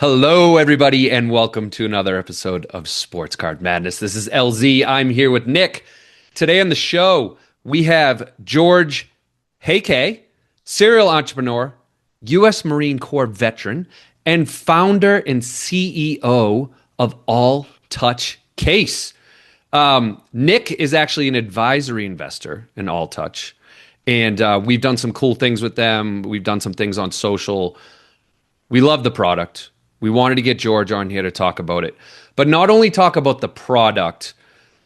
Hello, everybody, and welcome to another episode of Sports Card Madness. This is LZ. I'm here with Nick. Today on the show, we have George Hayke, serial entrepreneur, U.S. Marine Corps veteran, and founder and CEO of Alltouch Case. Nick is actually an advisory investor in Alltouch, and we've done some cool things with them. We've done some things on social. We love the product. We wanted to get George on here to talk about it, but not only talk about the product,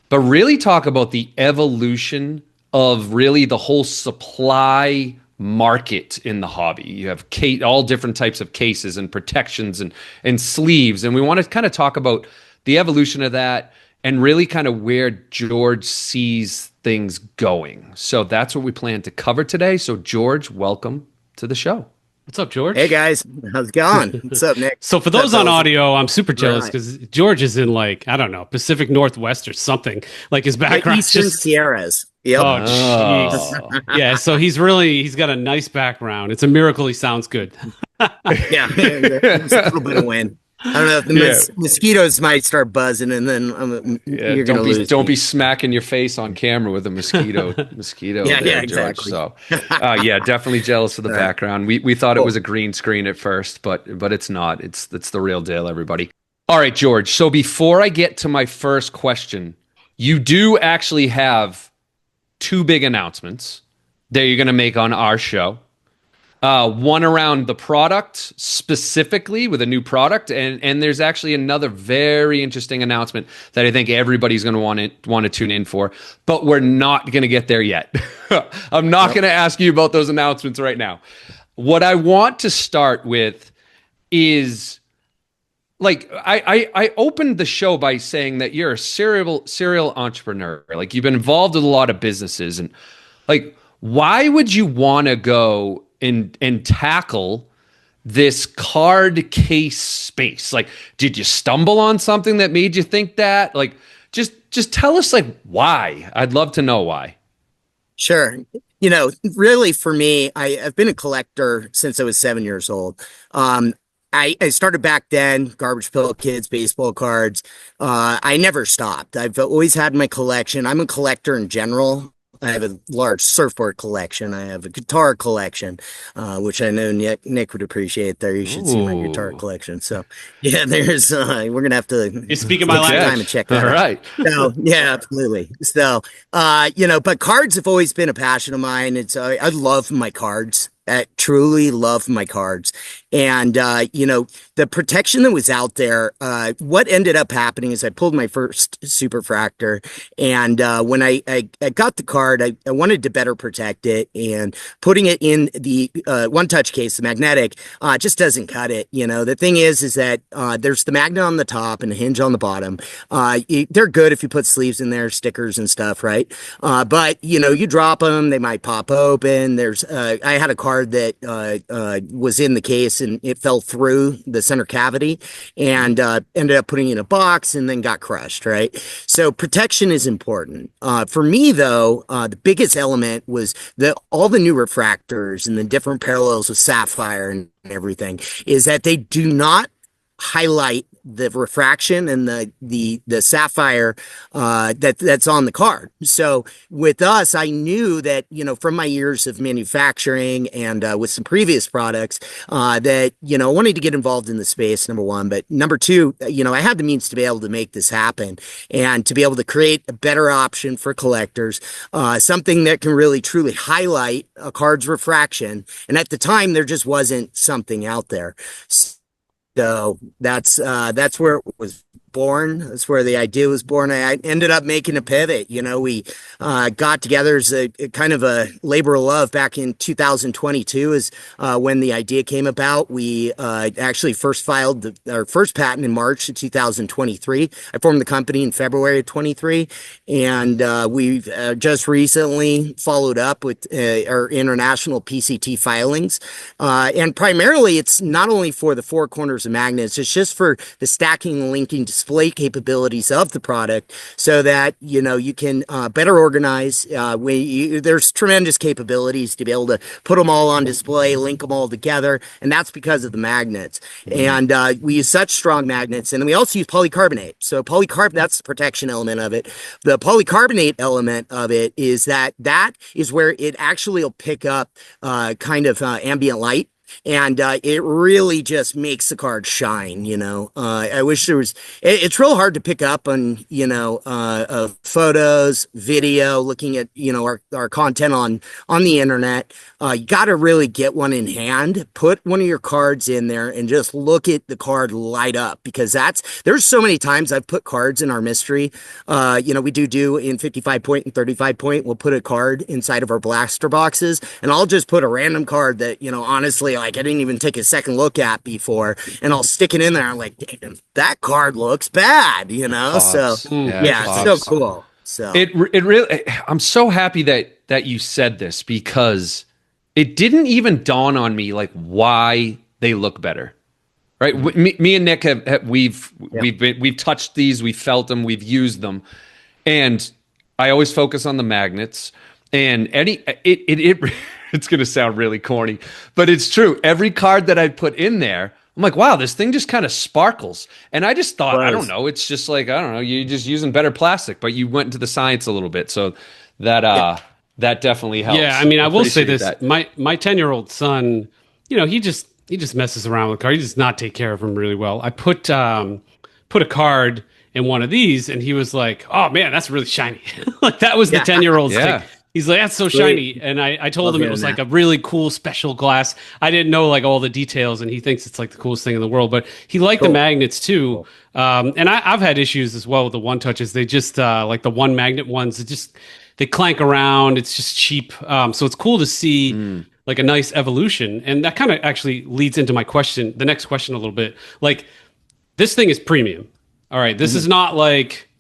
but really talk about the evolution of really the whole supply market in the hobby. You have all different types of cases and protections and sleeves. And we want to kind of talk about the evolution of that and really kind of where George sees things going. So that's what we plan to cover today. So George, welcome to the show. What's up, George? Hey guys, how's it going? What's up, Nick? So for those on audio, I'm super jealous because George is in I don't know, Pacific Northwest or something. Like his background, Eastern Sierras. Yep. Oh, jeez. Yeah. So he's got a nice background. It's a miracle he sounds good. Yeah, it's a little bit of wind. I don't know if the mosquitoes might start buzzing, and then you're gonna lose. Don't be smacking your face on camera with a mosquito. Yeah, there, exactly. George. So, definitely jealous of the background. We thought it was a green screen at first, but it's not. It's the real deal, everybody. All right, George. So before I get to my first question, you do actually have two big announcements that you're going to make on our show. One around the product specifically with a new product, and there's actually another very interesting announcement that I think everybody's going to want to tune in for, but we're not going to get there yet. I'm not going to ask you about those announcements right now. What I want to start with is I opened the show by saying that you're a serial entrepreneur. Like you've been involved with a lot of businesses, and why would you want to go and tackle this card case space? Like, did you stumble on something that made you think that? Like, just tell us why. I'd love to know why. Sure. Really for me, I've been a collector since I was 7 years old. I started back then, Garbage Pail Kids, baseball cards. I never stopped. I've always had my collection. I'm a collector in general. I have a large surfboard collection. I have a guitar collection, which I know Nick would appreciate there. You should see my guitar collection. So yeah, there's, we're going to have to You're speaking my language. Time and check that All out. right. So yeah, absolutely. So, but cards have always been a passion of mine. I love my cards. I truly love my cards. And, the protection that was out there, what ended up happening is I pulled my first superfractor. And when I got the card, I wanted to better protect it. And putting it in the one touch case, the magnetic, just doesn't cut it. The thing is that there's the magnet on the top and a hinge on the bottom. They're good if you put sleeves in there, stickers and stuff, right? But, you drop them, they might pop open. I had a card that was in the case and it fell through the center cavity and ended up putting it in a box and then got crushed, right? So protection is important. For me, though, the biggest element was all the new refractors and the different parallels with sapphire and everything is that they do not highlight the refraction and the sapphire that's on the card. So with us, I knew that from my years of manufacturing and with some previous products that I wanted to get involved in the space, number one, but number two, I had the means to be able to make this happen and to be able to create a better option for collectors, something that can really truly highlight a card's refraction. And at the time, there just wasn't something out there. So that's where it was born. That's where the idea was born. I ended up making a pivot. We got together as a kind of a labor of love back in 2022 is when the idea came about. We actually first filed our first patent in March of 2023. I formed the company in February of 23, and we've just recently followed up with our international PCT filings. And primarily, it's not only for the four corners of magnets, it's just for the stacking and linking to display capabilities of the product so that, you can better organize. There's tremendous capabilities to be able to put them all on display, link them all together, and that's because of the magnets. And we use such strong magnets, and we also use polycarbonate. So that's the protection element of it. The polycarbonate element of it is that is where it actually will pick up kind of ambient light. And it really just makes the card shine, I wish there was, it's real hard to pick up on, photos, video, looking at, our content on the internet. You got to really get one in hand, put one of your cards in there and just look at the card light up, because there's so many times I've put cards in our mystery. We do in 55 point and 35 point. We'll put a card inside of our blaster boxes, and I'll just put a random card that, honestly, like I didn't even take a second look at before, and I'll stick it in there. I'm like, damn, that card looks bad, So it's so cool. So it really, I'm so happy that you said this, because it didn't even dawn on me like why they look better. Right? Me and Nick we've touched these, we've felt them, we've used them, and I always focus on the magnets. And it's going to sound really corny, but it's true. Every card that I put in there, I'm like, wow, this thing just kind of sparkles. And I just thought, I don't know, it's just like, I don't know, you're just using better plastic, but you went into the science a little bit. So that definitely helps. Yeah, I mean, I will say this. My 10-year-old son, he just messes around with cards. He does not take care of them really well. I put a card in one of these, and he was like, oh man, that's really shiny. Like that was the 10-year-old's thing. He's like, that's so shiny. And I told him it was like a really cool special glass. I didn't know like all the details, and he thinks it's like the coolest thing in the world, but he liked the magnets too. And I've had issues as well with the one touches. They just, like the one magnet ones, they clank around. It's just cheap. So it's cool to see like a nice evolution. And that kind of actually leads into the next question a little bit. Like this thing is premium. All right. This is not like,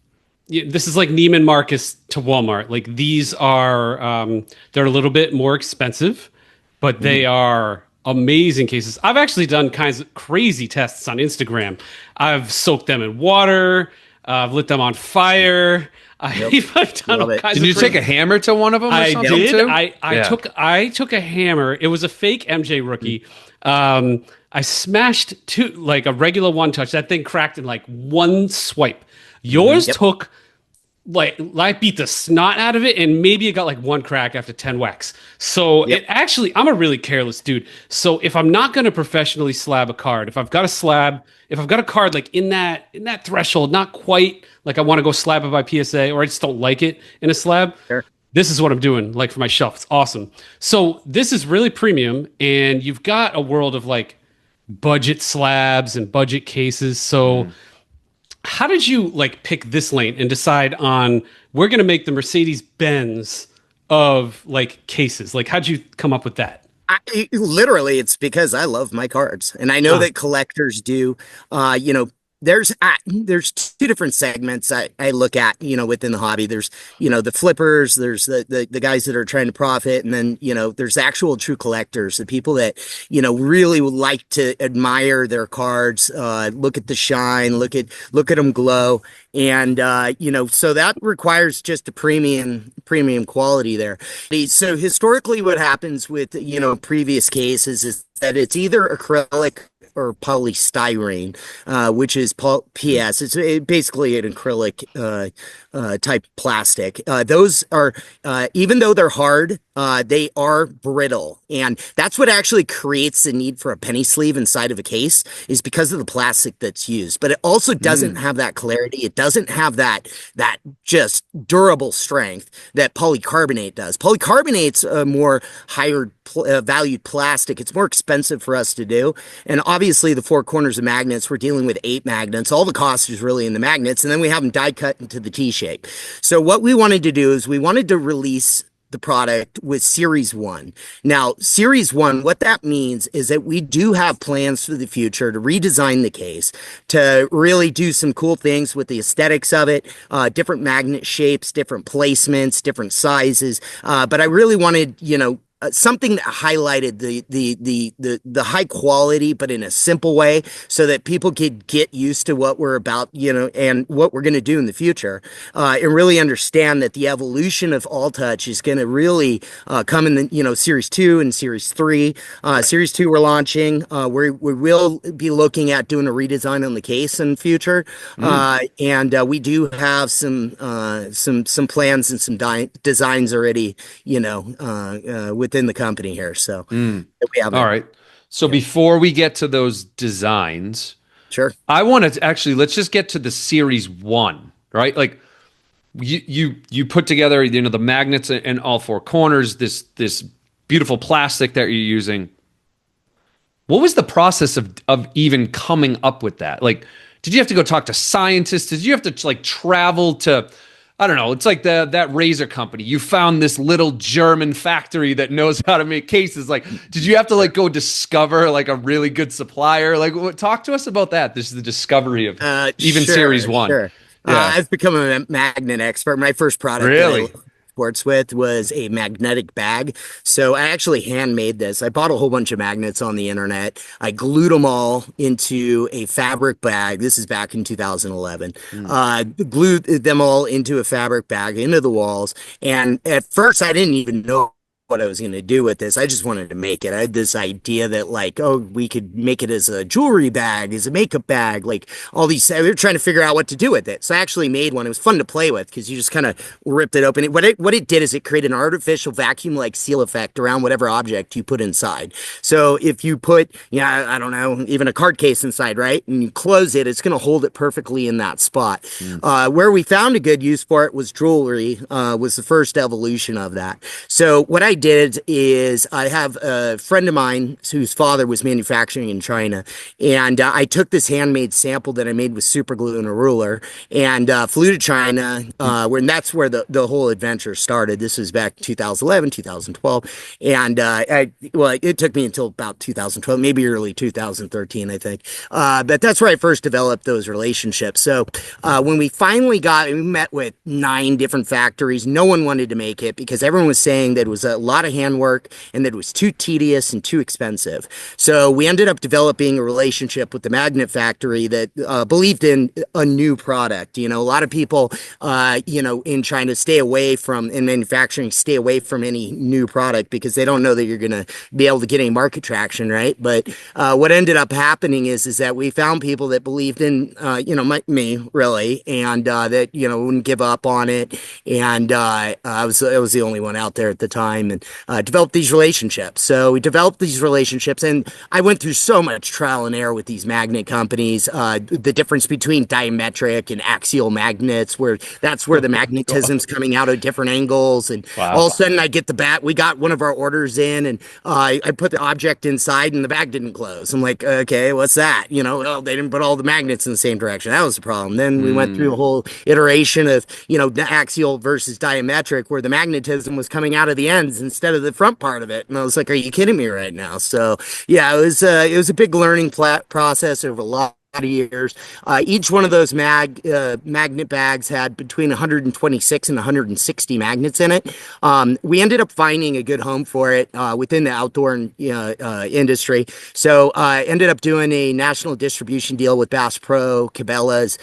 this is like Neiman Marcus to Walmart. Like these are, they're a little bit more expensive, but they are amazing cases. I've actually done kinds of crazy tests on Instagram. I've soaked them in water. I've lit them on fire. I've done all kinds. Did you take a hammer to one of them? I did. Too? I took a hammer. It was a fake MJ rookie. I smashed like a regular one touch. That thing cracked in like one swipe. Yours took like I beat the snot out of it, and maybe it got like one crack after 10 whacks. So it actually, I'm a really careless dude. So if I'm not going to professionally slab a card, if I've got a card like in that threshold, not quite like I want to go slab it by PSA, or I just don't like it in a slab. Sure. This is what I'm doing, like for my shelf. It's awesome. So this is really premium, and you've got a world of like budget slabs and budget cases. So how did you like pick this lane and decide on we're going to make the Mercedes-Benz of like cases? Like how'd you come up with that? Literally, it's because I love my cards, and I know that collectors do. There's two different segments I look at, within the hobby. There's, the flippers, there's the guys that are trying to profit. And then, there's actual true collectors, the people that, really would like to admire their cards, look at the shine, look at them glow. And, so that requires just a premium quality there. So historically what happens with, previous cases is that it's either acrylic or polystyrene, which is PS. It's basically an acrylic type plastic. Those are, even though they're hard, they are brittle. And that's what actually creates the need for a penny sleeve inside of a case, is because of the plastic that's used. But it also doesn't have that clarity. It doesn't have that just durable strength that polycarbonate does. Polycarbonate's a more higher valued plastic. It's more expensive for us to do. And obviously the four corners of magnets, we're dealing with 8 magnets. All the cost is really in the magnets. And then we have them die cut into the T-shape. So what we wanted to do is we wanted to release the product with Series 1. Now, Series 1, what that means is that we do have plans for the future to redesign the case, to really do some cool things with the aesthetics of it, different magnet shapes, different placements, different sizes. But I really wanted, something that highlighted the high quality, but in a simple way, so that people could get used to what we're about, and what we're going to do in the future, and really understand that the evolution of Alltouch is going to really come in the Series 2 and Series 3. Series 2 we're launching. We will be looking at doing a redesign on the case in the future, and we do have some plans and some designs already, within the company here. So that we have. All right. So before we get to those designs, Sure. I want to actually, let's just get to the Series 1, right? Like you put together, the magnets in all four corners, this beautiful plastic that you're using. What was the process of even coming up with that? Like, did you have to go talk to scientists? Did you have to like travel to, I don't know, it's like that razor company. You found this little German factory that knows how to make cases. Like, did you have to like go discover like a really good supplier? Like, talk to us about that. This is the discovery of even Sure, Series 1. Sure. Yeah. I've become a magnet expert. My first product Really? that I sports with was a magnetic bag. So I actually handmade this. I bought a whole bunch of magnets on the internet. I glued them all into a fabric bag. This is back in 2011. Glued them all into a fabric bag into the walls. And at first I didn't even know what I was going to do with this. I just wanted to make it. I had this idea that like, oh, we could make it as a jewelry bag, as a makeup bag, like all these. We were trying to figure out what to do with it. So I actually made one. It was fun to play with because you just kind of ripped it open. What it did is it created an artificial vacuum like seal effect around whatever object you put inside. So if you put, I don't know, even a card case inside, right, and you close it, it's going to hold it perfectly in that spot. Where we found a good use for it was jewelry. Was the first evolution of that. So what I did is I have a friend of mine whose father was manufacturing in China, and I took this handmade sample that I made with super glue and a ruler and flew to China, and that's where the whole adventure started. This was back 2011, 2012, and it took me until about 2012, maybe early 2013, I think, but that's where I first developed those relationships. So when we we met with 9 different factories. No one wanted to make it because everyone was saying that it was a lot of handwork and that it was too tedious and too expensive. So we ended up developing a relationship with the magnet factory that believed in a new product. A lot of people, in China in manufacturing, stay away from any new product because they don't know that you're going to be able to get any market traction, right? But what ended up happening is that we found people that believed in, me really, and that, wouldn't give up on it. And I was the only one out there at the time, and developed these relationships. So we developed these relationships, and I went through so much trial and error with these magnet companies. The difference between diametric and axial magnets, that's where the magnetism's coming out at different angles. And all of a sudden, I get we got one of our orders in, and I put the object inside, and the bag didn't close. I'm like, okay, what's that? Well, they didn't put all the magnets in the same direction. That was the problem. Then we went through a whole iteration of, the axial versus diametric, where the magnetism was coming out of the ends instead of the front part of it. And I was like, are you kidding me right now? So yeah, it was a big learning process over a lot of years. Each one of those magnet bags had between 126 and 160 magnets in it. We ended up finding a good home for it within the outdoor industry. So I ended up doing a national distribution deal with Bass Pro, Cabela's,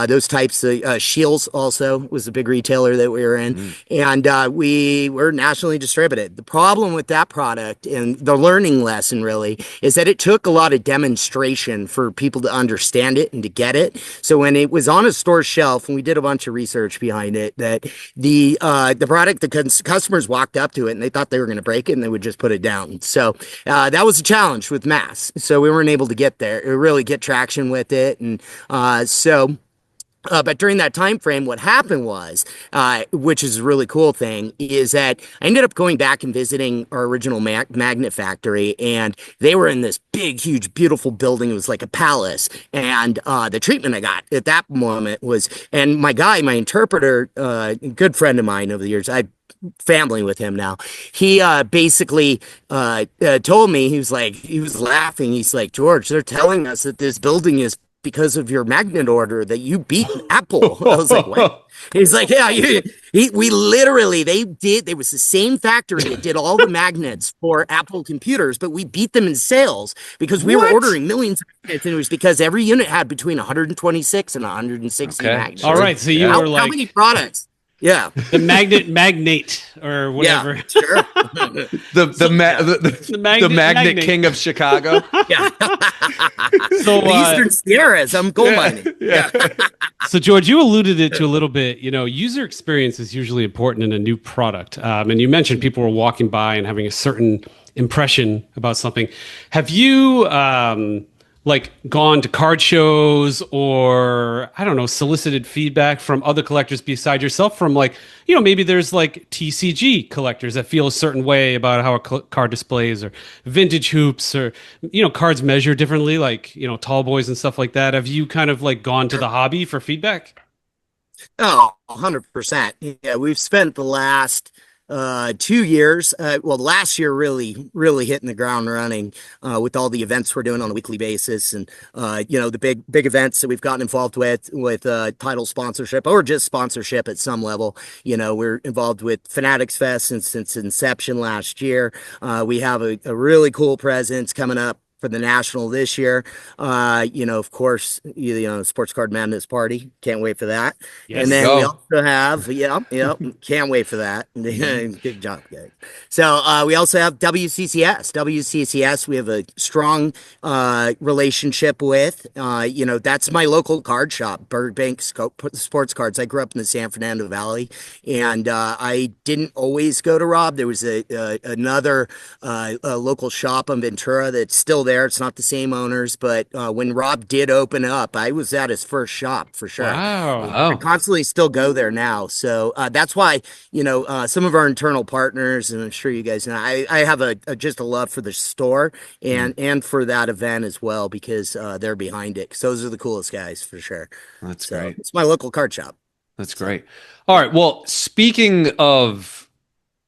those types of Shields also was a big retailer that we were in. And we were nationally distributed. The problem with that product, and the learning lesson really, is that it took a lot of demonstration for people to understand it and to get it. So when it was on a store shelf, and we did a bunch of research behind it, that the product, the customers walked up to it and they thought they were going to break it and they would just put it down. So that was a challenge with mass. So we weren't able to get there, really get traction with it. And but during that time frame, what happened was, which is a really cool thing, is that I ended up going back and visiting our original magnet factory, and they were in this big, huge, beautiful building. It was like a palace, and the treatment I got at that moment was, and my interpreter, a good friend of mine over the years, family with him now. He basically told me, he was laughing. He's like, George, they're telling us that this building is because of your magnet order that you beat Apple. I was like, what? He's like, yeah, we literally, there was the same factory that did all the magnets for Apple computers, but we beat them in sales because we were What? ordering millions of magnets, and it was because every unit had between 126 and 160 Okay, magnets. All right, so you How, were how like many products? Yeah, the magnate or whatever. yeah, sure. The magnet magnet king of Chicago. Yeah. So, The Eastern Sierras, I'm gold mining. Yeah. so George, you alluded it to a little bit. You know, user experience is usually important in a new product, and you mentioned people were walking by and having a certain impression about something. Have you like gone to card shows or I don't know, solicited feedback from other collectors beside yourself? From like, you know, maybe there's like TCG collectors that feel a certain way about how a card displays, or vintage hoops, or you know, cards measure differently, like you know, tall boys and stuff like that. Have you kind of like gone to the hobby for feedback? Oh, 100%. Yeah, we've spent the last 2 years, well, last year really hitting the ground running with all the events we're doing on a weekly basis, and the big events that we've gotten involved with title sponsorship or just sponsorship at some level. You know, we're involved with Fanatics Fest since inception last year. We have a really cool presence coming up for the national this year. Of course, Sports Card Madness Party. Can't wait for that. Yes. And then Go. we also have, can't wait for that. Good job, guys. So we also have WCCS. WCCS, we have a strong relationship with. That's my local card shop, Burbank Sports Cards. I grew up in the San Fernando Valley, and I didn't always go to Rob. There was another local shop in Ventura that's still there. It's not the same owners, but when Rob did open up, I was at his first shop for sure. Wow. I constantly still go there now. So that's why, some of our internal partners, and I'm sure you guys know, I have just a love for the store and for that event as well, because they're behind it. 'Cause those are the coolest guys for sure. That's So great. it's my local card shop. That's great. All right. Well, speaking of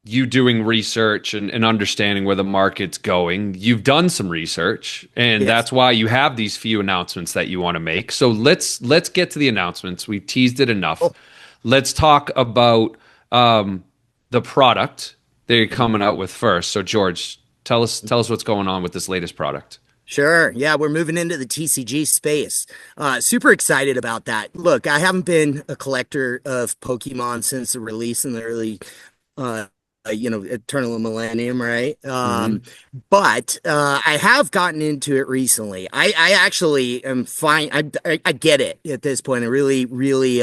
you doing research and understanding where the market's going, you've done some research, and Yes. that's why you have these few announcements that you want to make. So let's get to the announcements. We've teased it enough. Oh. Let's talk about the product that you're coming out with first. So George, tell us what's going on with this latest product. Sure. Yeah, we're moving into the TCG space. Super excited about that. Look, I haven't been a collector of Pokemon since the release in the early Eternal Millennium, right? But I have gotten into it recently. I actually am fine. I get it at this point. I really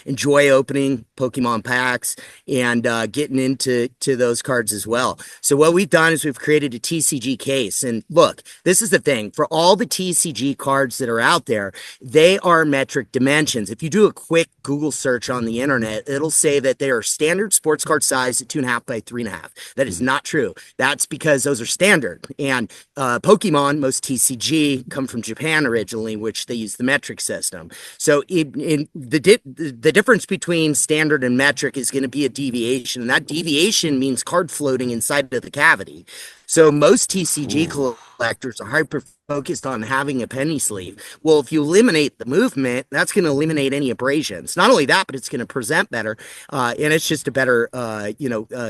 enjoy opening Pokemon packs and getting into those cards as well. So what we've done is we've created a TCG case. And look, this is the thing. For all the TCG cards that are out there, they are metric dimensions. If you do a quick Google search on the internet, it'll say that they are standard sports card size at 2.5 by 3.5. That is not true. That's because those are standard. And Pokemon, most TCG come from Japan originally, which they use the metric system. So the difference between standard and metric is going to be a deviation. And that deviation means card floating inside of the cavity. So most TCG collectors are hyper focused on having a penny sleeve. Well, if you eliminate the movement, that's going to eliminate any abrasions. Not only that, but it's going to present better, and it's just a better,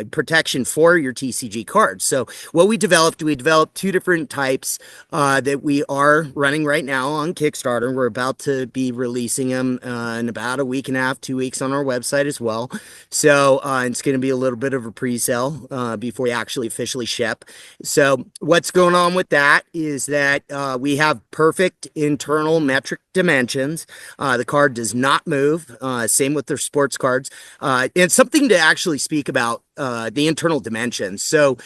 protection for your TCG cards. So what we developed two different types that we are running right now on Kickstarter. We're about to be releasing them in about a week and a half, 2 weeks on our website as well. So it's going to be a little bit of a pre-sale before we actually officially ship. So what's going on with that is that we have perfect internal metric dimensions. The card does not move. Same with their sports cards. And something to actually speak about the internal dimensions. So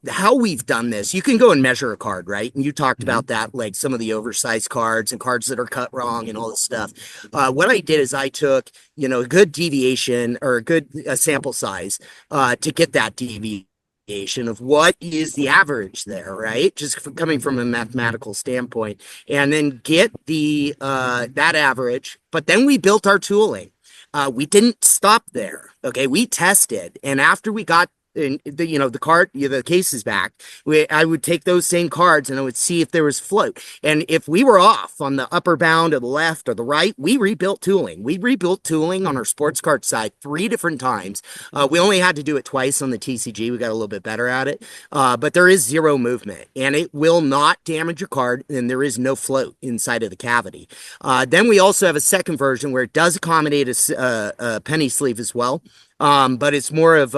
how we've done this, you can go and measure a card, right? And you talked about that, like some of the oversized cards and cards that are cut wrong and all this stuff. What I did is I took, a good deviation or a good sample size to get that deviation of what is the average there, right? Just coming from a mathematical standpoint, and then get the that average. But then we built our tooling. We didn't stop there. Okay, we tested, and after we got and the card, the cases back, I would take those same cards and I would see if there was float. And if we were off on the upper bound or the left or the right, we rebuilt tooling. We rebuilt tooling on our sports card side 3 different times. We only had to do it twice on the TCG. We got a little bit better at it. But there is zero movement and it will not damage your card. And there is no float inside of the cavity. Then we also have a second version where it does accommodate a penny sleeve as well. But it's more of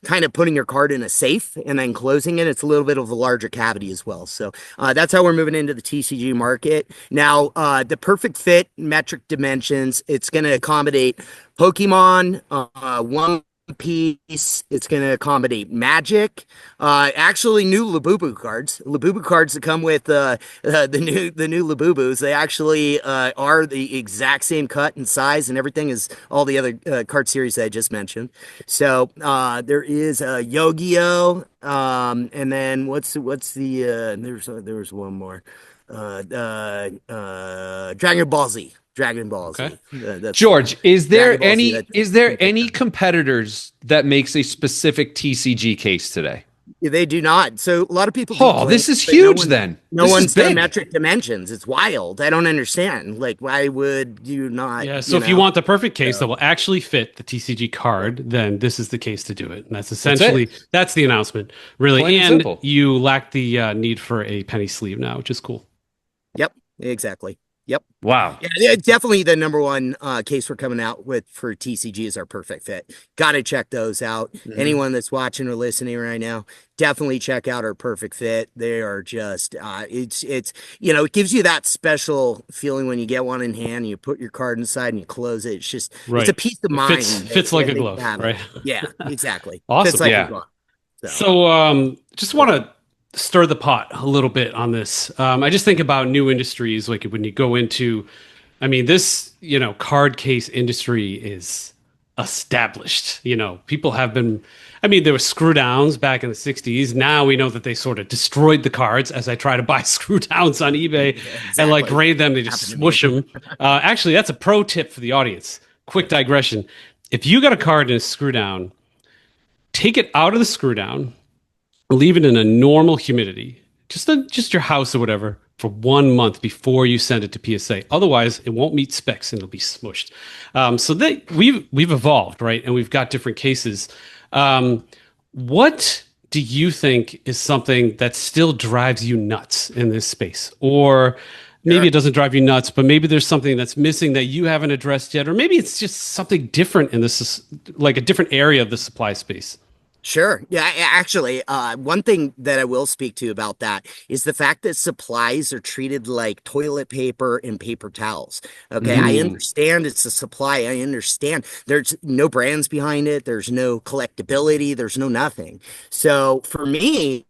kind of putting your card in a safe and then closing it. It's a little bit of a larger cavity as well. So that's how we're moving into the TCG market. Now, the perfect fit metric dimensions, it's going to accommodate Pokemon, One Piece. It's going to accommodate Magic. Actually, new Labubu cards. Labubu cards that come with the new Labubus. They actually are the exact same cut and size and everything as all the other card series that I just mentioned. So there is Yu-Gi-Oh, and then what's the there's one more. Dragon Ball Z. Dragon Ball Z. Okay. George, is there any competitors that makes a specific TCG case today? They do not. So a lot of people. This is huge. Then no one's done metric dimensions. It's wild. I don't understand. Like, why would you not? Yeah. So if you want the perfect case that will actually fit the TCG card, then this is the case to do it. And that's essentially that's the announcement, really. Plain and simple. You lack the need for a penny sleeve now, which is cool. Yep. Exactly. Yep. Wow. Yeah, definitely the number one case we're coming out with for TCG is our perfect fit. Got to check those out. Mm-hmm. Anyone that's watching or listening right now, definitely check out our perfect fit. They are just, it's it gives you that special feeling when you get one in hand and you put your card inside and you close it. It's just, It's a peace of mind. Fits like a glove, right? Yeah, exactly. Awesome. Fits like a glove. So just want to stir the pot a little bit on this. I just think about new industries, like when you go into, this, card case industry is established. People have been, there were screw downs back in the 60s. Now we know that they sort of destroyed the cards as I try to buy screw downs on eBay and grade them. They just smush them. Actually, that's a pro tip for the audience. Quick digression. If you got a card in a screw down, take it out of the screw down, leave it in a normal humidity, just your house or whatever, for 1 month before you send it to PSA. Otherwise, it won't meet specs and it'll be smushed. So we've evolved, right? And we've got different cases. What do you think is something that still drives you nuts in this space? Or maybe it doesn't drive you nuts, but maybe there's something that's missing that you haven't addressed yet, or maybe it's just something different in this, like a different area of the supply space. Sure. Yeah, actually, one thing that I will speak to about that is the fact that supplies are treated like toilet paper and paper towels. Okay, I understand it's a supply. I understand there's no brands behind it. There's no collectability. There's no nothing. So for me,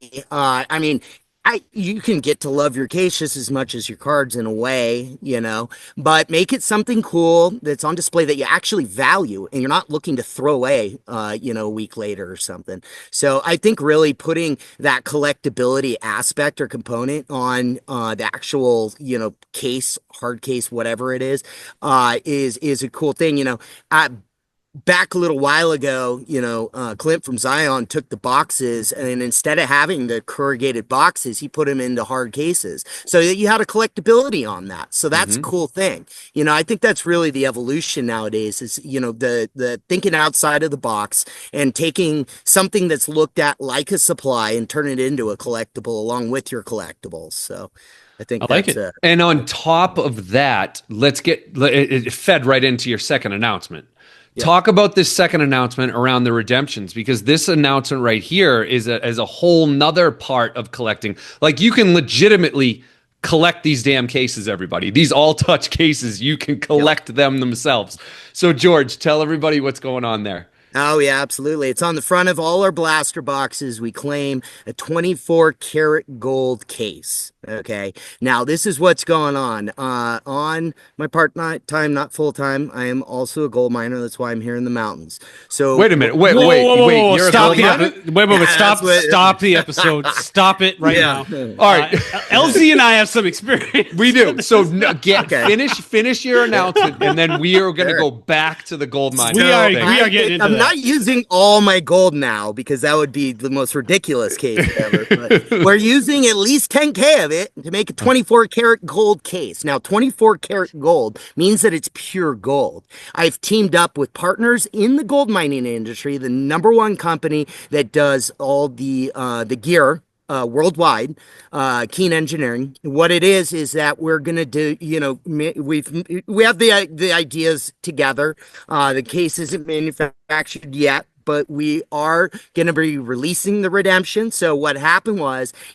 you can get to love your case just as much as your cards in a way, but make it something cool that's on display that you actually value and you're not looking to throw away, a week later or something. So I think really putting that collectability aspect or component on the actual, case, hard case, whatever it is a cool thing. Back a little while ago, Clint from Zion took the boxes and instead of having the corrugated boxes, he put them into hard cases so that you had a collectability on that. So that's a cool thing. I think that's really the evolution nowadays is, the thinking outside of the box and taking something that's looked at like a supply and turn it into a collectible along with your collectibles. So I think I like it. And on top of that, let's get it fed right into your second announcement. Yeah. Talk about this second announcement around the redemptions, because this announcement right here is a whole nother part of collecting. Like, you can legitimately collect these damn cases, everybody. These Alltouch cases, you can collect them themselves. So, George, tell everybody what's going on there. Oh, yeah, absolutely. It's on the front of all our blaster boxes. We claim a 24 karat gold case. Okay. Now, this is what's going on. On my part-time, not full-time, I am also a gold miner. That's why I'm here in the mountains. So wait a minute. Wait. You're stop the episode. Wait. Stop the episode. Stop it right now. All right. LZ and I have some experience. We do. So finish your announcement, and then we are going to go back to the gold mine. We are getting into not using all my gold now because that would be the most ridiculous case ever. But we're using at least 10K of it to make a 24 karat gold case. Now, 24 karat gold means that it's pure gold. I've teamed up with partners in the gold mining industry, the number one company that does all the gear worldwide, Keen Engineering. What it is that we're gonna do. We have the ideas together. The case isn't manufactured yet, but we are going to be releasing the redemption. So what happened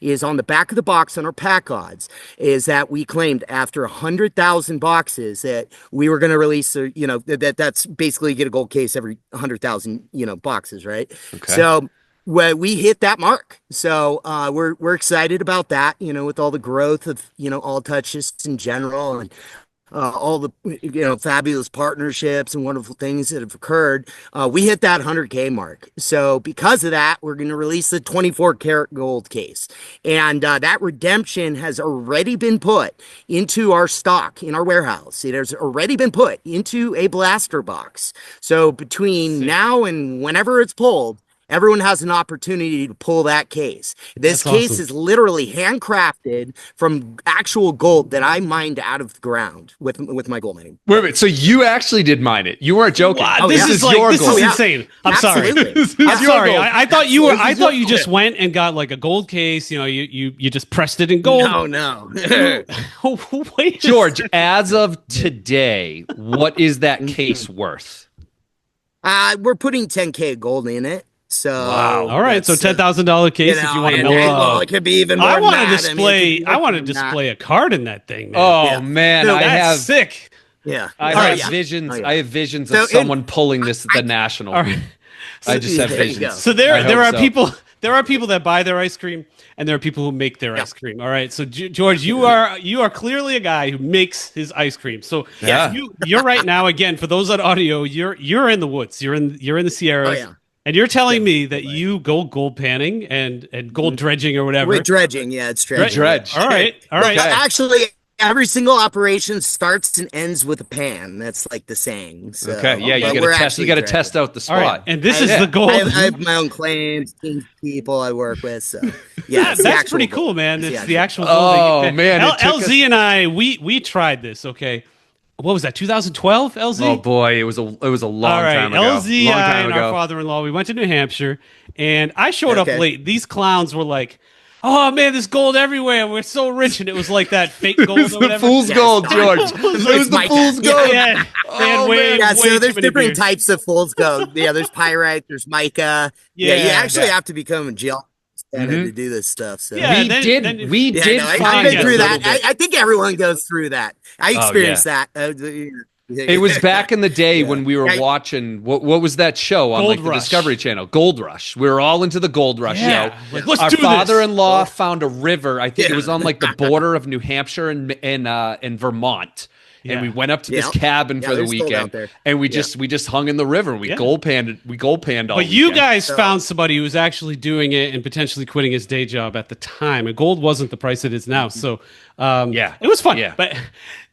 is on the back of the box on our pack odds is that we claimed after 100,000 boxes that we were going to release, that's basically get a gold case every 100,000, boxes, right? Okay. So we hit that mark. So we're excited about that, with all the growth of, Alltouch in general and all the fabulous partnerships and wonderful things that have occurred. We hit that 100K mark. So because of that, we're going to release the 24 karat gold case. And that redemption has already been put into our stock in our warehouse. It has already been put into a blaster box. So between now and whenever it's pulled, everyone has an opportunity to pull that case. This case is literally handcrafted from actual gold that I mined out of the ground with my gold mining. Wait a minute. So you actually did mine it? You weren't joking? Wow, this is insane. I'm Absolutely. sorry. I'm sorry. I thought you were. I thought you just gold. went and got like a gold case. You just pressed it in gold. No. Wait, George, as of today, what is that case worth? We're putting 10K gold in it. So wow. All right, so $10,000 case if you want to know. Well, it could be even more. I want to display. I want to display a card in that thing, man. Oh man, No, I that's have sick. Yeah. I have visions. Oh, yeah. I have visions So of someone pulling this at the national. All right. I just have There you visions. go. So I there hope are so. people. There are people that buy their ice cream, and there are people who make their ice cream. All right. So George, you are clearly a guy who makes his ice cream. So Yeah. you're right now. Again, for those on audio, you're in the woods. You're in the Sierras. Oh, yeah. And you're telling me that you go gold panning and gold dredging or whatever. With dredging, yeah, it's dredging. Dredge. All right. Okay. Actually, every single operation starts and ends with a pan. That's like the saying. So, Okay, yeah, but you we're got to test. You actually got to dredging. test out the All spot. right. And this is the gold. I have my own claims, team people I work with. So yeah, it's the That's actual pretty gold. cool, man. It's It's the actual. Oh, gold man, it took LZ and I we tried this. Okay, what was that? 2012, LZ. Oh boy, it was a long All right, time ago. LZ Long I time and ago. our father-in-law, we went to New Hampshire, and I showed Okay. up late. These clowns were like, "Oh man, there's gold everywhere. We're so rich," and it was like that fake gold. It was or the whatever. fool's Yes. gold, George. It was the Micah. fool's Yeah. gold. Yeah, they had Oh, way, man. Yeah, way so too there's many different beers. types of fool's gold. Yeah, there's pyrite, there's mica. Yeah, you Yeah. actually Yeah. have to become a geologist to do this stuff. So Yeah, We then- did. then- We Yeah, did no, I've find been a through little that. bit. I think everyone goes through that. I yeah. experienced that. It was back in the day Yeah. when we were Right. watching what was that show on Gold like the Rush. Discovery Channel? Gold Rush. We were all into the Gold Rush Yeah. show. Like, let's Our do this. father-in-law found a river. I think it Yeah. was on like the border of New Hampshire and Vermont. Yeah. And we went up to this Yeah. cabin Yeah, for the there's gold weekend, out there. and we just hung in the river. And we Yeah. gold panned all. But you weekend. guys So- found somebody who was actually doing it and potentially quitting his day job at the time. And gold wasn't the price it is now. So Yeah. it was fun. Yeah. But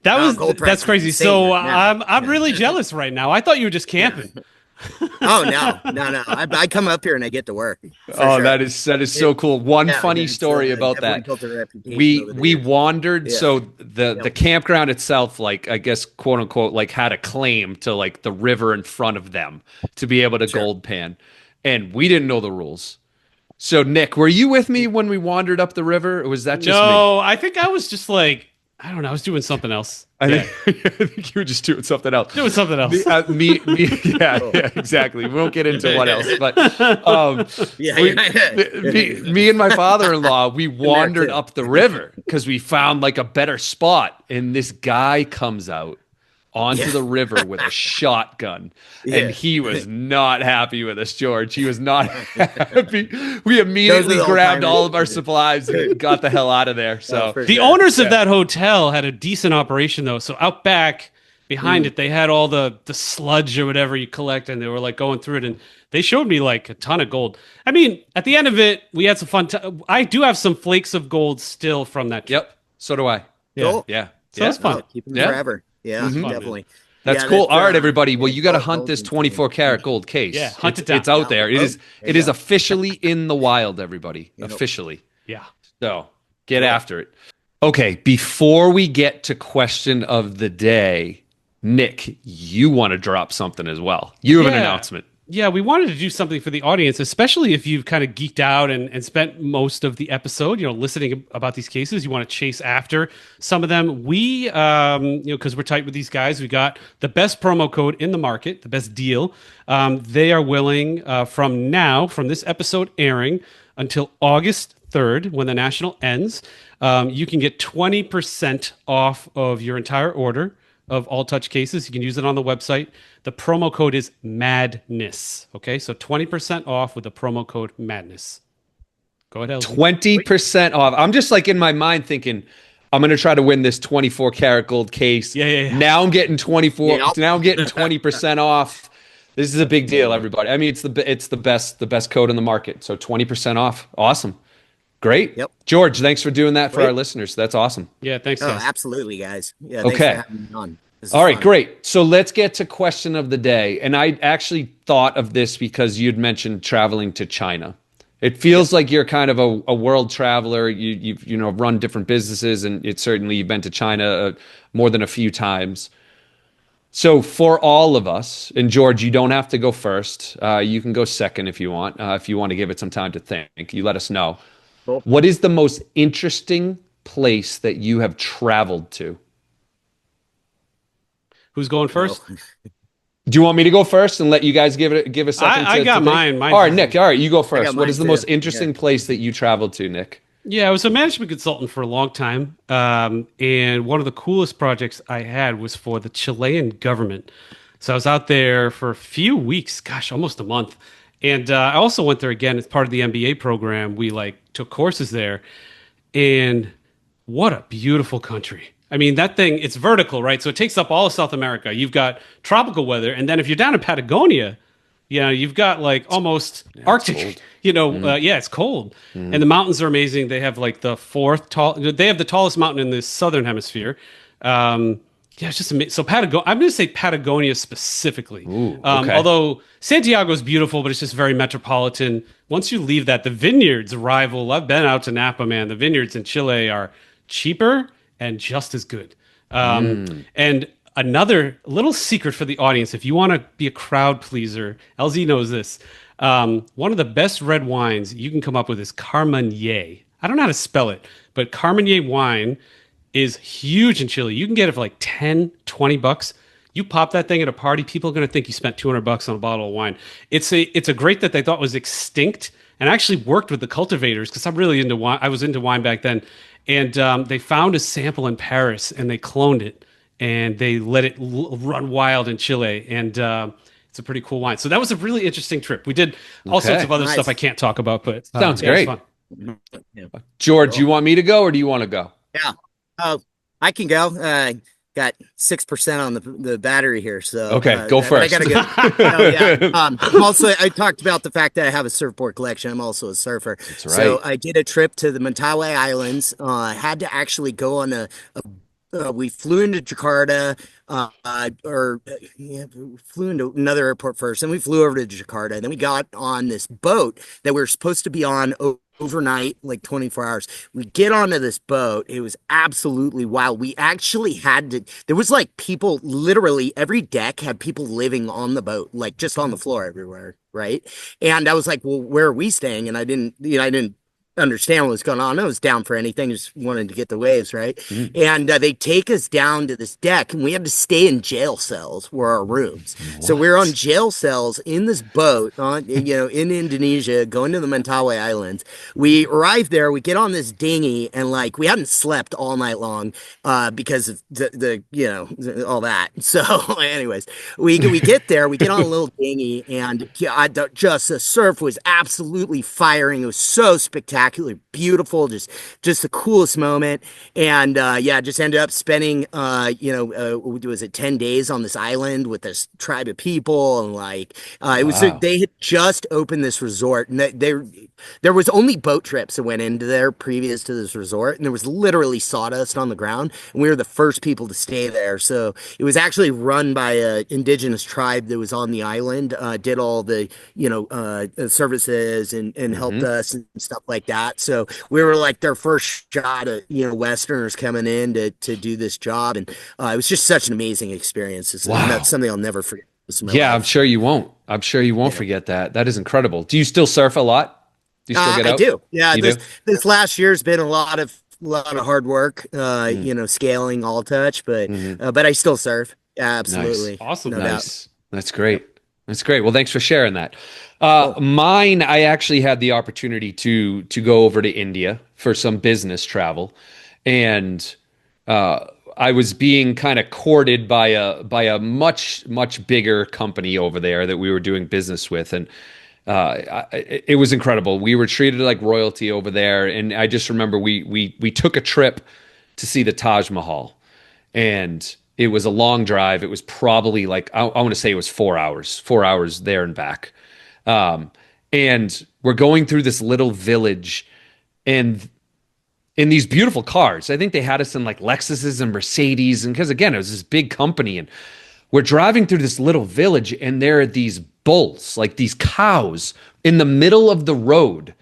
that No, was gold price that's is crazy. insane So right now. I'm really jealous right now. I thought you were just camping. Oh no. I come up here and I get to work. for Oh, sure. that is so cool. One Yeah, funny it's, story uh, about definitely that. built a reputation We over the we years. wandered. Yeah. So the campground itself, like I guess quote unquote, like had a claim to like the river in front of them to be able to gold pan, and we didn't know the rules. So Nick, were you with me when we wandered up the river, or was that just me? No, I think I was just like, I don't know, I was doing something else. I think you were just doing something else. Doing something else. Me, yeah, exactly. We won't get into what else, but Yeah, we- yeah. me and my father-in-law, we wandered too. up the river because we found like a better spot, and this guy comes out onto Yeah. the river with a shotgun, Yeah. and he was not happy with us, George. He was not happy. We immediately Those are the grabbed all of our old-timers. supplies and got the hell out of there. So for The sure. owners of Yeah. that hotel had a decent operation though. So out back behind it, they had all the sludge or whatever you collect, and they were like going through it, and they showed me like a ton of gold. I mean, at the end of it, we had some fun. I do have some flakes of gold still from that trip. yep, so do I. Yeah. Cool. Yeah, So yeah. that's fun. Oh, keep them Yeah. forever. Yeah, Mhm. definitely. That's Yeah, cool. that's All right, everybody. Well, you got to hunt gold's this insane. 24 karat gold case. Yeah, hunt it down. It's out there. Oh, there It you is go. officially in the wild, everybody. Yep. Officially. Yeah. So get Do it. after it. Okay, before we get to question of the day, Nick, you want to drop something as well. You have an announcement. Yeah, we wanted to do something for the audience, especially if you've kind of geeked out and spent most of the episode, listening about these cases. You want to chase after some of them. We, because we're tight with these guys, we got the best promo code in the market, the best deal. They are willing from this episode airing until August 3rd, when the national ends, you can get 20% off of your entire order of Alltouch cases. You can use it on the website. The promo code is MADNESS. Okay, so 20% off with the promo code MADNESS. Go ahead, LZ. 20% off. I'm just like in my mind thinking, I'm going to try to win this 24 karat gold case. Yeah. Now I'm getting 24. Yep. Now I'm getting 20% off. This is a big deal, everybody. I mean, it's the best code in the market. So 20% off. Awesome. Great. Yep. George, thanks for doing that for our listeners. That's awesome. Yeah, thanks, Oh, guys. absolutely, guys. Yeah, Okay. thanks for having me on. This is All right, fun. great. So let's get to question of the day. And I actually thought of this because you'd mentioned traveling to China. It feels like you're kind of a world traveler. You've run different businesses, and you've been to China more than a few times. So for all of us, and George, you don't have to go first. You can go second if you want. If you want to give it some time to think, you let us know. Cool. What is the most interesting place that you have traveled to? Who's going first? Do you want me to go first and let you guys give a second? I got think? mine. All right, Nick. All right, you go first. got What mine is the too. most interesting Yeah. place that you traveled to, Nick? Yeah, I was a management consultant for a long time. And one of the coolest projects I had was for the Chilean government. So I was out there for a few weeks, gosh, almost a month. And I also went there again as part of the MBA program. We took courses there. And what a beautiful country. I mean, that thing, it's vertical, right? So it takes up all of South America. You've got tropical weather. And then if you're down in Patagonia, you've got almost Arctic, it's cold. And the mountains are amazing. They have they have the tallest mountain in the southern hemisphere. It's just amazing. So Patagonia, I'm going to say Patagonia specifically. Ooh, okay. Although Santiago is beautiful, but it's just very metropolitan. Once you leave that, the vineyards rival. I've been out to Napa, man. The vineyards in Chile are cheaper and just as good. And another little secret for the audience, if you want to be a crowd pleaser, LZ knows this. One of the best red wines you can come up with is Carmenere. I don't know how to spell it, but Carmenere wine is huge in Chile. You can get it for like 10, 20 bucks. You pop that thing at a party, people are going to think you spent 200 bucks on a bottle of wine. It's a grape that they thought was extinct, and I actually worked with the cultivators because I'm really into wine. I was into wine back then. And they found a sample in Paris and they cloned it and they let it run wild in Chile. And it's a pretty cool wine. So that was a really interesting trip. We did all sorts of other Nice. stuff I can't talk about, but Sounds it was great. fun. George, you want me to go or do you want to go? Yeah. I can go. Got 6% on the battery here, so Okay, go but first. I gotta go. Yeah. I'm also, I talked about the fact that I have a surfboard collection. I'm also a surfer. That's right. So I did a trip to the Mentawai Islands. Had to actually go on we flew into Jakarta, we flew into another airport first, and we flew over to Jakarta. Then we got on this boat that we were supposed to be on overnight, like 24 hours. We get onto this boat. It was absolutely wild. We actually there was people, literally every deck had people living on the boat, just on the floor everywhere. Right. And I was like, well, where are we staying? And I didn't understand what was going on. I was down for anything, just wanted to get the waves, right? And they take us down to this deck, and we had to stay in jail cells were our rooms. What? So we're on jail cells in this boat in Indonesia, going to the Mentawai Islands. We arrive there, we get on this dinghy, and we hadn't slept all night long because of the all that. So anyways, we get there, we get on a little dinghy, and just the surf was absolutely firing. It was so spectacular. spectacular, beautiful, just the coolest moment. And yeah, just ended up spending what was it, 10 days on this island with this tribe of people, and like it was Wow. they had just opened this resort, and there was only boat trips that went into there previous to this resort, and there was literally sawdust on the ground, and we were the first people to stay there. So it was actually run by a indigenous tribe that was on the island, did all the services and helped Hmm. us and stuff like that. So we were like their first shot at Westerners coming in to do this job, and it was just such an amazing experience. And that's Wow. something I'll never forget in my Yeah, I'm life. sure you won't. I'm sure you won't Yeah. forget that. That is incredible. Do you still surf a lot? Do you still get I out? do. Yeah, You do? this last year's been a lot of hard work, Mm. scaling Alltouch, Hmm. but I still surf. Nice. Absolutely, Awesome. no doubt. Nice. That's Yep. great. That's great. Well, thanks for sharing that. Cool. Mine, I actually had the opportunity to go over to India for some business travel, and uh, I was being kind of courted by a much bigger company over there that we were doing business with, and it was incredible. We were treated like royalty over there, and I just remember we took a trip to see the Taj Mahal, and it was a long drive. It was probably like I want to say it was 4 hours, 4 hours there and back. Um, and we're going through this little village, and in these beautiful cars. I think they had us in like Lexuses and Mercedes, and because again, it was this big company, and we're driving through this little village, and there are these bulls, like these cows, in the middle of the road,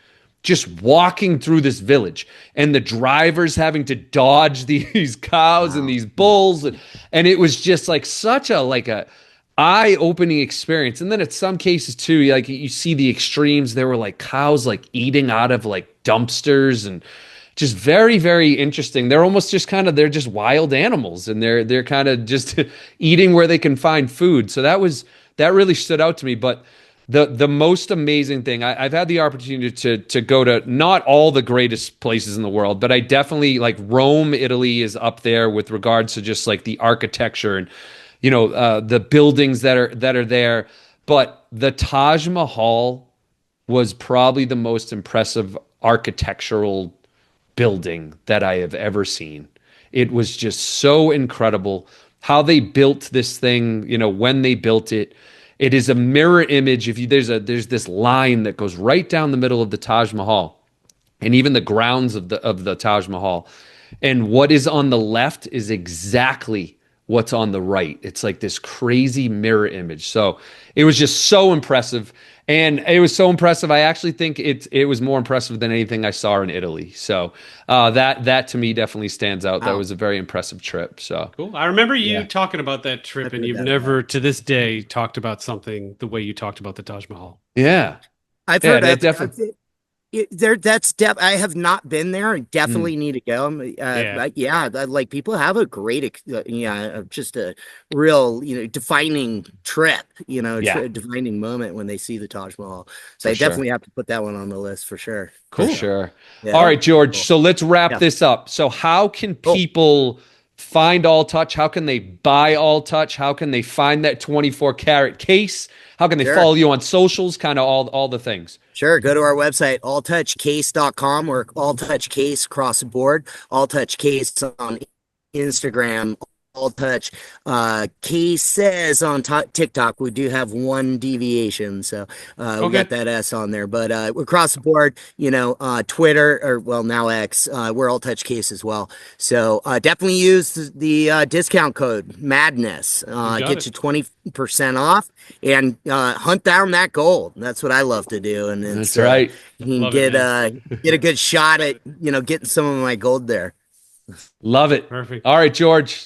just walking through this village, and the drivers having to dodge these cows and Wow. these bulls, and it was just like such a eye-opening experience. And then at some cases too, like you see the extremes. There were like cows like eating out of like dumpsters, and just very interesting. They're almost just they're just wild animals, and they're kind of just eating where they can find food. So that really stood out to me. But the most amazing thing, I've had the opportunity to go to not all the greatest places in the world, but I definitely like Rome, Italy is up there with regards to just like the architecture and the buildings that are there. But the Taj Mahal was probably the most impressive architectural building that I have ever seen. It was just so incredible how they built this thing, when they built it. It is a mirror image. If you there's this line that goes right down the middle of the Taj Mahal, and even the grounds of the Taj Mahal. And what is on the left is exactly what's on the right. It's like this crazy mirror image. So it was just so impressive. And it was so impressive. I actually think it was more impressive than anything I saw in Italy. So that to me definitely stands out. That Wow. was a very impressive trip. So Cool. I remember you yeah, talking about that trip, I've and heard you've that. never to this day talked about something the way you talked about the Taj Mahal. yeah, I've yeah. heard That I've definitely. there. I have not been there. I Mm, definitely need to go. Yeah. Yeah, like people have a great, just a real, defining trip, yeah, defining moment when they see the Taj Mahal. So for I sure. definitely have to put that one on the list for sure. For Cool. So sure. All yeah, right, George. cool. So let's wrap Yeah, this up. So how can cool. people find All Touch? How can they buy All Touch? How can they find that 24 karat case? How can they Sure. follow you on socials? Kind of all the things. Sure. Go to our website, alltouchcase.com, or alltouchcase across the board. Alltouchcase on Instagram, Alltouch cases on TikTok. We do have one deviation, so we got Okay. that S on there. But across the board, Twitter, or well, now X, we're Alltouch Case as well. So definitely use the discount code Madness. You got Get it. you 20% off, and hunt down that gold. That's what I love to do, and it's That's right. you can Love it, man. get a good shot at getting some of my gold there. Love it. Perfect. All right, George.